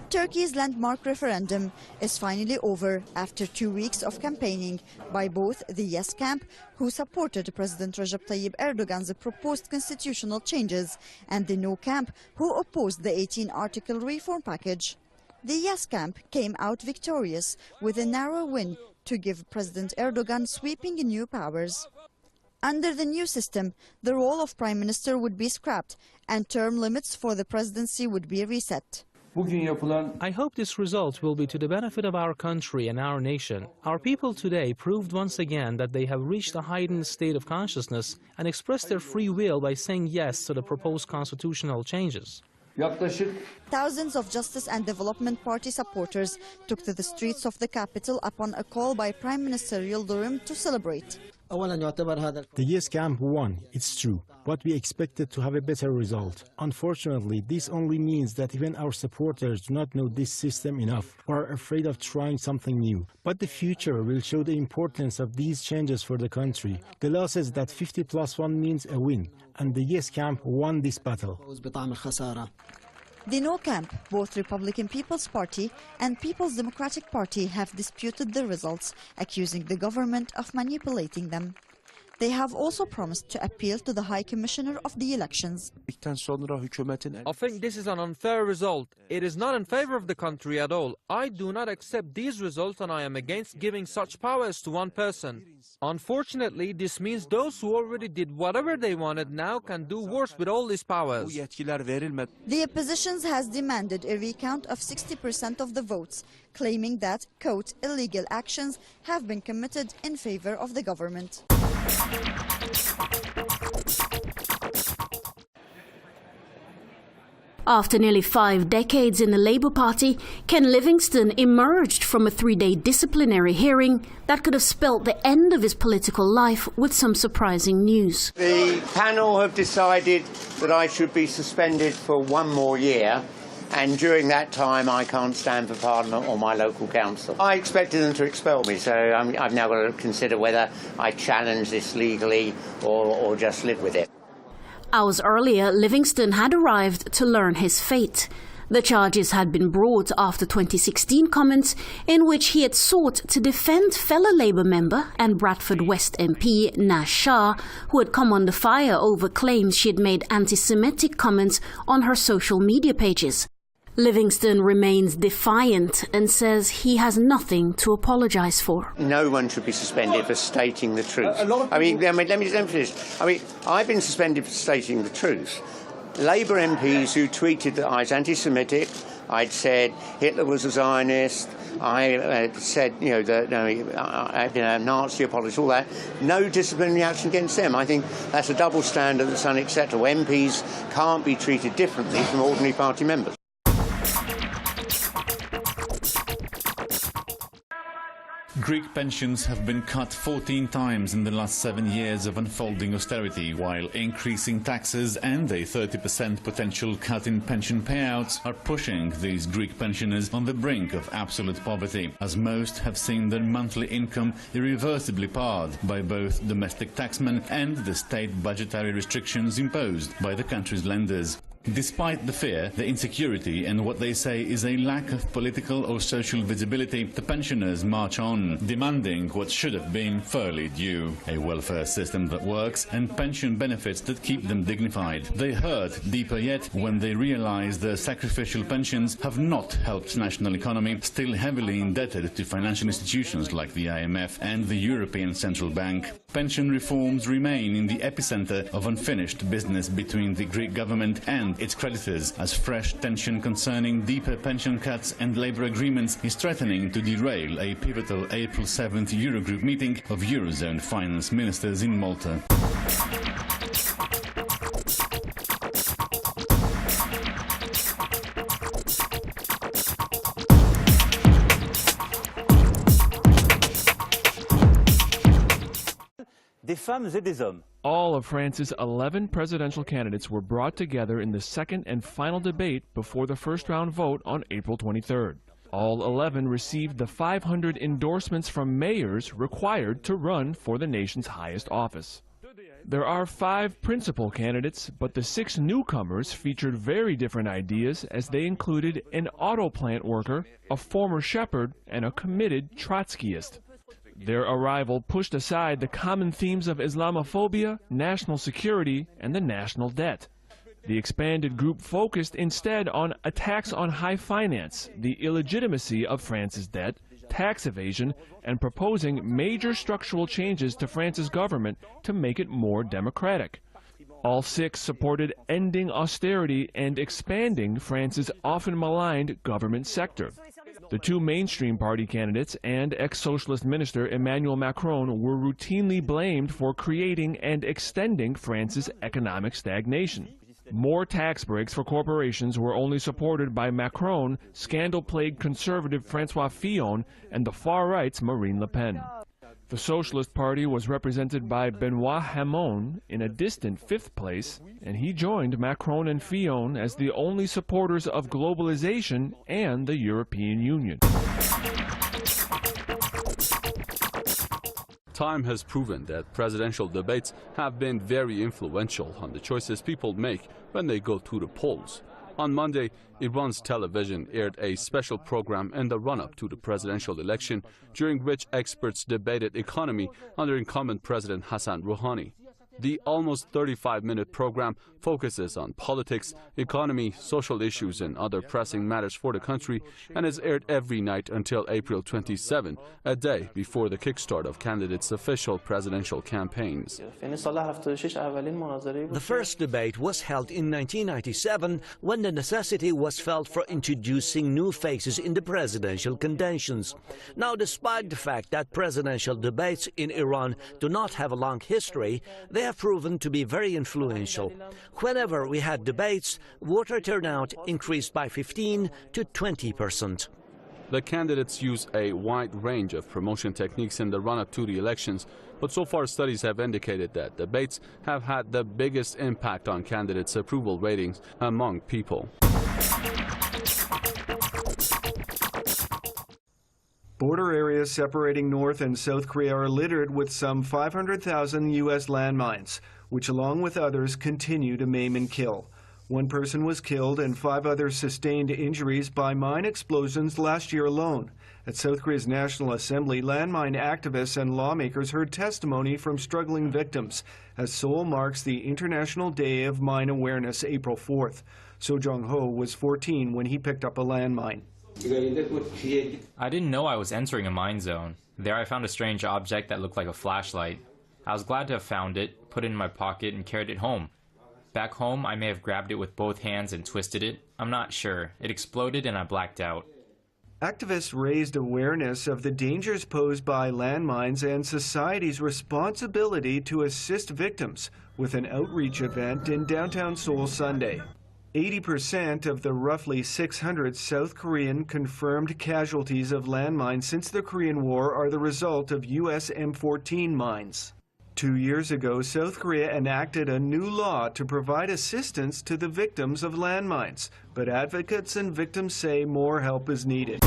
Turkey's landmark referendum is finally over after 2 weeks of campaigning by both the Yes camp, who supported President Recep Tayyip Erdogan's proposed constitutional changes, and the No camp, who opposed the 18-article reform package. The Yes camp came out victorious with a narrow win to give President Erdogan sweeping new powers. Under the new system, the role of Prime Minister would be scrapped and term limits for the presidency would be reset. I hope this result will be to the benefit of our country and our nation. Our people today proved once again that they have reached a heightened state of consciousness and expressed their free will by saying yes to the proposed constitutional changes. Thousands of Justice and Development Party supporters took to the streets of the capital upon a call by Prime Minister Yildirim to celebrate. The Yes camp won, it's true, but we expected to have a better result. Unfortunately, this only means that even our supporters do not know this system enough or are afraid of trying something new. But the future will show the importance of these changes for the country. The law says that 50+1 means a win, and the Yes camp won this battle. The No camp, both Republican People's Party and People's Democratic Party, have disputed the results, accusing the government of manipulating them. They have also promised to appeal to the High Commissioner of the elections. I think this is an unfair result. It is not in favor of the country at all. I do not accept these results and I am against giving such powers to one person. Unfortunately, this means those who already did whatever they wanted now can do worse with all these powers. The opposition has demanded a recount of 60% of the votes, claiming that, quote, illegal actions have been committed in favor of the government. After nearly 5 decades in the Labour Party, Ken Livingstone emerged from a 3-day disciplinary hearing that could have spelt the end of his political life with some surprising news. The panel have decided that I should be suspended for 1 more year, and during that time I can't stand for Parliament or my local council. I expected them to expel me, so I've now got to consider whether I challenge this legally or just live with it. Hours earlier, Livingstone had arrived to learn his fate. The charges had been brought after 2016 comments in which he had sought to defend fellow Labour member and Bradford West MP Nash Shah, who had come under fire over claims she had made anti-Semitic comments on her social media pages. Livingstone remains defiant and says he has nothing to apologise for. No one should be suspended for stating the truth. Let me just emphasise. I've been suspended for stating the truth. Labour MPs who tweeted that I was anti-Semitic, I'd said Hitler was a Zionist, I said, Nazi apologies, all that. No disciplinary action against them. I think that's a double standard that's unacceptable. MPs can't be treated differently from ordinary party members. Greek pensions have been cut 14 times in the last 7 years of unfolding austerity, while increasing taxes and a 30% potential cut in pension payouts are pushing these Greek pensioners on the brink of absolute poverty, as most have seen their monthly income irreversibly pared by both domestic taxmen and the state budgetary restrictions imposed by the country's lenders. Despite the fear, the insecurity and what they say is a lack of political or social visibility, the pensioners march on, demanding what should have been fairly due. A welfare system that works and pension benefits that keep them dignified. They hurt deeper yet when they realize their sacrificial pensions have not helped national economy, still heavily indebted to financial institutions like the IMF and the European Central Bank. Pension reforms remain in the epicenter of unfinished business between the Greek government and its creditors, as fresh tension concerning deeper pension cuts and labour agreements is threatening to derail a pivotal April 7th Eurogroup meeting of Eurozone finance ministers in Malta. femmes et des hommes. All of France's 11 presidential candidates were brought together in the second and final debate before the first-round vote on April 23rd. All 11 received the 500 endorsements from mayors required to run for the nation's highest office. There are 5 principal candidates, but the 6 newcomers featured very different ideas, as they included an auto plant worker, a former shepherd, and a committed Trotskyist. Their arrival pushed aside the common themes of Islamophobia, national security, and the national debt. The expanded group focused instead on attacks on high finance, the illegitimacy of France's debt, tax evasion, and proposing major structural changes to France's government to make it more democratic. All 6 supported ending austerity and expanding France's often maligned government sector. The 2 mainstream party candidates and ex-socialist minister Emmanuel Macron were routinely blamed for creating and extending France's economic stagnation. More tax breaks for corporations were only supported by Macron, scandal-plagued conservative François Fillon, and the far-right's Marine Le Pen. The Socialist Party was represented by Benoît Hamon in a distant 5th place, and he joined Macron and Fillon as the only supporters of globalization and the European Union. Time has proven that presidential debates have been very influential on the choices people make when they go to the polls. On Monday, Iran's television aired a special program in the run-up to the presidential election, during which experts debated economy under incumbent President Hassan Rouhani. The almost 35-minute program focuses on politics, economy, social issues, and other pressing matters for the country, and is aired every night until April 27, a day before the kickstart of candidates' official presidential campaigns. The first debate was held in 1997, when the necessity was felt for introducing new faces in the presidential contentions. Now, despite the fact that presidential debates in Iran do not have a long history, they have proven to be very influential. Whenever we had debates, voter turnout increased by 15 to 20%. The candidates use a wide range of promotion techniques in the run-up to the elections, but so far studies have indicated that debates have had the biggest impact on candidates' approval ratings among people. Border areas separating North and South Korea are littered with some 500,000 U.S. landmines, which along with others continue to maim and kill. 1 person was killed and 5 others sustained injuries by mine explosions last year alone. At South Korea's National Assembly, landmine activists and lawmakers heard testimony from struggling victims as Seoul marks the International Day of Mine Awareness April 4th. So Jong-ho was 14 when he picked up a landmine. I didn't know I was entering a mine zone. There I found a strange object that looked like a flashlight. I was glad to have found it, put it in my pocket, and carried it home. Back home, I may have grabbed it with both hands and twisted it. I'm not sure. It exploded and I blacked out. Activists raised awareness of the dangers posed by landmines and society's responsibility to assist victims with an outreach event in downtown Seoul Sunday. 80% of the roughly 600 South Korean confirmed casualties of landmines since the Korean War are the result of U.S. M14 mines. 2 years ago, South Korea enacted a new law to provide assistance to the victims of landmines, but advocates and victims say more help is needed.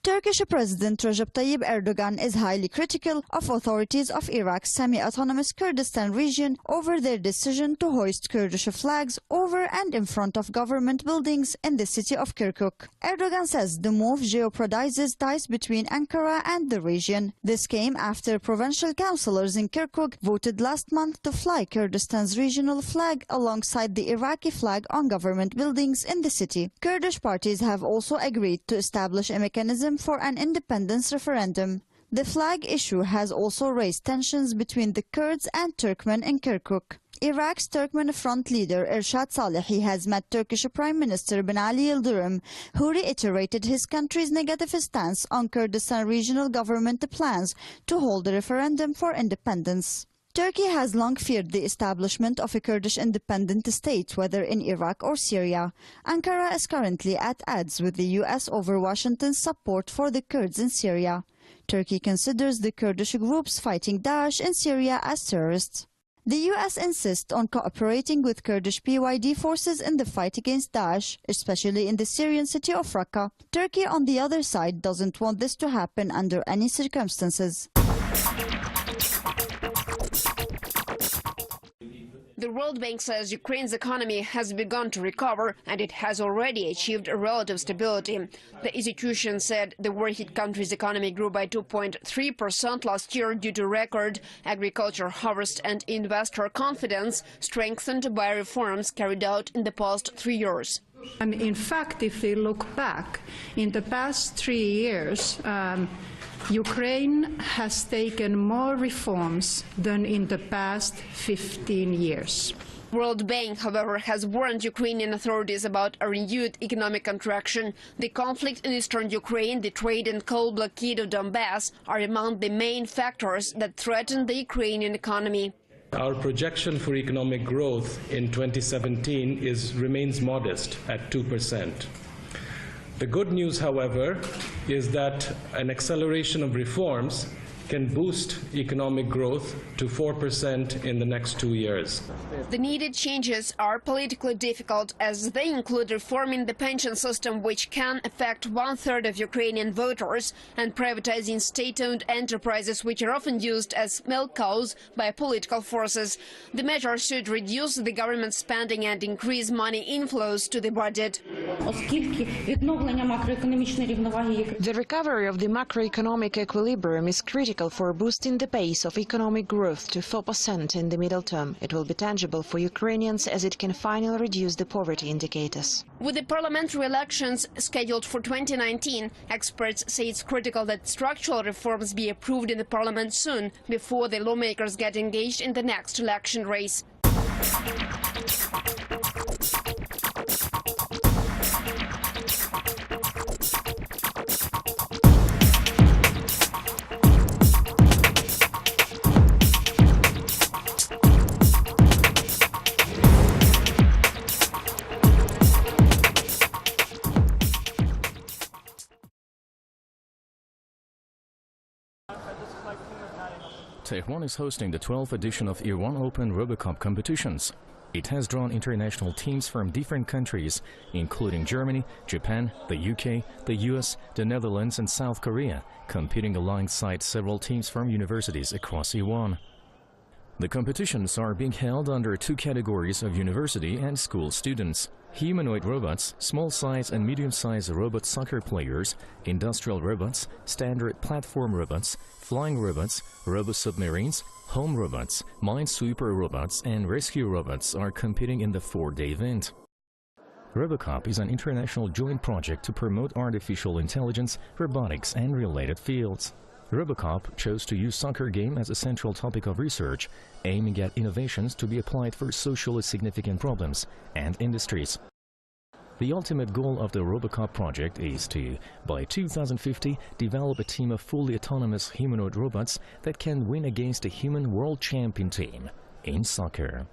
Turkish President Recep Tayyip Erdogan is highly critical of authorities of Iraq's semi-autonomous Kurdistan region over their decision to hoist Kurdish flags over and in front of government buildings in the city of Kirkuk. Erdogan says the move jeopardizes ties between Ankara and the region. This came after provincial councillors in Kirkuk voted last month to fly Kurdistan's regional flag alongside the Iraqi flag on government buildings in the city. Kurdish parties have also agreed to establish a mechanism for an independence referendum. The flag issue has also raised tensions between the Kurds and Turkmen in Kirkuk. Iraq's Turkmen Front leader Ershad Salehi has met Turkish Prime Minister Binali Yildirim, who reiterated his country's negative stance on Kurdistan regional government plans to hold a referendum for independence. Turkey has long feared the establishment of a Kurdish independent state, whether in Iraq or Syria. Ankara is currently at odds with the U.S. over Washington's support for the Kurds in Syria. Turkey considers the Kurdish groups fighting Daesh in Syria as terrorists. The U.S. insists on cooperating with Kurdish PYD forces in the fight against Daesh, especially in the Syrian city of Raqqa. Turkey, on the other side, doesn't want this to happen under any circumstances. The World Bank says Ukraine's economy has begun to recover and it has already achieved a relative stability. The institution said the war-hit country's economy grew by 2.3% last year due to record agriculture harvest and investor confidence, strengthened by reforms carried out in the past 3 years. In fact, if we look back in the past 3 years, Ukraine has taken more reforms than in the past 15 years. World Bank, however, has warned Ukrainian authorities about a renewed economic contraction. The conflict in eastern Ukraine, the trade and coal blockade of Donbass are among the main factors that threaten the Ukrainian economy. Our projection for economic growth in 2017 remains modest at 2%. The good news, however, is that an acceleration of reforms can boost economic growth to 4% in the next 2 years. The needed changes are politically difficult as they include reforming the pension system, which can affect 1/3 of Ukrainian voters, and privatizing state-owned enterprises, which are often used as milk cows by political forces. The measure should reduce the government spending and increase money inflows to the budget. The recovery of the macroeconomic equilibrium is critical for boosting the pace of economic growth to 4% in the middle term. It will be tangible for Ukrainians as it can finally reduce the poverty indicators. With the parliamentary elections scheduled for 2019, experts say it's critical that structural reforms be approved in the parliament soon, before the lawmakers get engaged in the next election race. Tehran is hosting the 12th edition of Iran Open RoboCup competitions. It has drawn international teams from different countries, including Germany, Japan, the UK, the US, the Netherlands and South Korea, competing alongside several teams from universities across Iran. The competitions are being held under 2 categories of university and school students: humanoid robots, small-size and medium-sized robot soccer players, industrial robots, standard platform robots, flying robots, robo-submarines, home robots, minesweeper robots and rescue robots are competing in the 4-day event. RoboCup is an international joint project to promote artificial intelligence, robotics and related fields. RoboCup chose to use soccer game as a central topic of research, aiming at innovations to be applied for socially significant problems and industries. The ultimate goal of the RoboCup project is to, by 2050, develop a team of fully autonomous humanoid robots that can win against a human world champion team in soccer.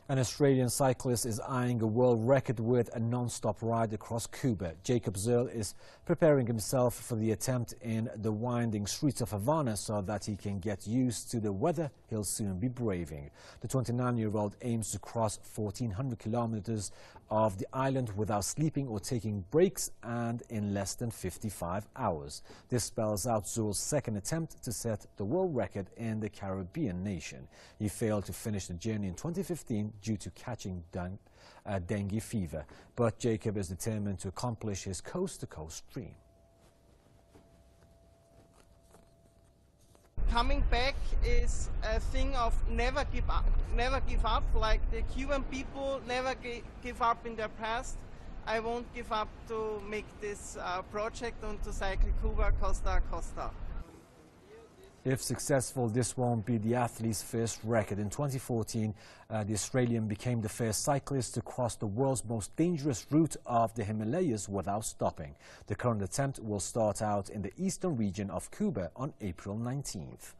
An Australian cyclist is eyeing a world record with a non-stop ride across Cuba. Jacob Zirl is preparing himself for the attempt in the winding streets of Havana so that he can get used to the weather he'll soon be braving. The 29-year-old aims to cross 1,400 kilometers of the island without sleeping or taking breaks and in less than 55 hours. This spells out Zirl's second attempt to set the world record in the Caribbean nation. He failed to finish the journey in 2015 due to catching dengue fever. But Jacob is determined to accomplish his coast-to-coast dream. Coming back is a thing of never give up, like the Cuban people never give up in their past. I won't give up to make this project and to cycle Cuba costa a costa. If successful, this won't be the athlete's first record. In 2014, the Australian became the first cyclist to cross the world's most dangerous route of the Himalayas without stopping. The current attempt will start out in the eastern region of Cuba on April 19th.